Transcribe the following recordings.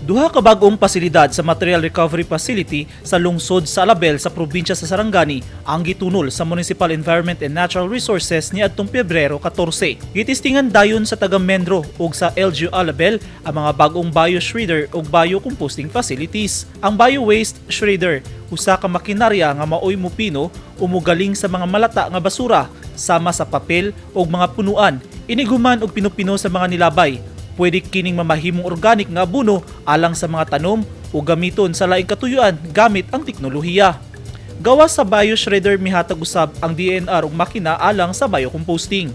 Duha ka bag-ong pasilidad sa Material Recovery Facility sa lungsod sa Alabel sa probinsya sa Sarangani ang gitunol sa Municipal Environment and Natural Resources niadtong Pebrero 14. Gitistingan dayon sa taga Mendro ug sa LGU Alabel ang mga bag-ong bio-shredder ug bio-composting facilities. Ang bio-waste shredder usa ka makinarya nga maoy mupino umugaling sa mga malata nga basura sama sa papel ug mga punuan, iniguman og pinupino sa mga nilabay. Pwede kining mamahimong organic nga abono alang sa mga tanom o gamiton sa laing katuyuan gamit ang teknolohiya. Gawas sa bio-shredder mihatag usab ang DNR ug makina alang sa biocomposting.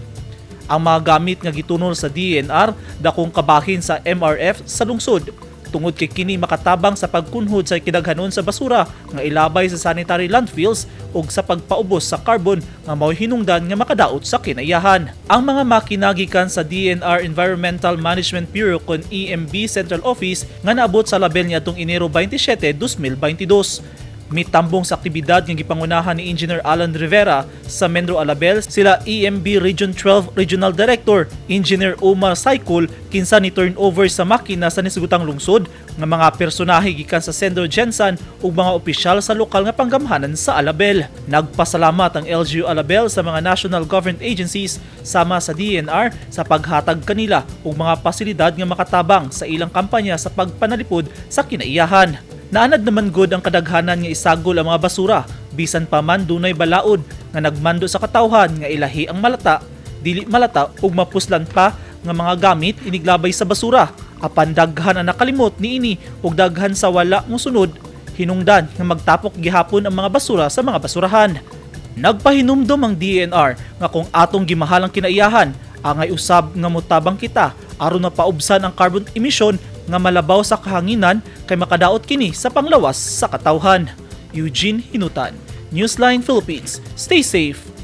Ang mga gamit nga gitunol sa DNR dakong kabahin sa MRF sa lungsod tungod kay kini makatabang sa pagkunhod sa kinaghanon sa basura nga ilabay sa sanitary landfills ug sa pagpaubos sa carbon nga mao'y hinungdan nga makadaot sa kinayahan. Ang mga makina gikan sa DNR Environmental Management Bureau kon EMB Central Office nga naabot sa Label niadtong Enero 27, 2022. Mitambong sa aktibidad nga gipangunahan ni Engineer Alan Rivera sa Mendro Alabel sila EMB Region 12 Regional Director Engineer Omar Saikul kinsa ni turnover sa makina sa nisugutang lungsod nga mga personahe gikan sa Sendro Jensen ug mga opisyal sa lokal nga panggamhanan sa Alabel. Nagpasalamat ang LGU Alabel sa mga national government agencies sama sa DNR sa paghatag kanila og mga pasilidad nga makatabang sa ilang kampanya sa pagpanalipod sa kinaiyahan. Naanad naman gud ang kadaghanan nga isagol ang mga basura bisan pa man dunay balaod nga nagmando sa katawhan nga ilahi ang malata, dili malata ug mapuslan pa nga mga gamit iniglabay sa basura. Apan daghan ang nakalimot niini ug daghan sa wala mosunod hinungdan nga magtapok gihapon ang mga basura sa mga basurahan. Nagpahinumdom ang DNR nga kung atong gimahal ang kinaiyahan, angay usab nga motabang kita aron mapaubsan ang carbon emission nga malabaw sa kahanginan kay makadaot kini sa panglawas sa katawhan. Eugene Hinutan, Newsline Philippines. Stay safe.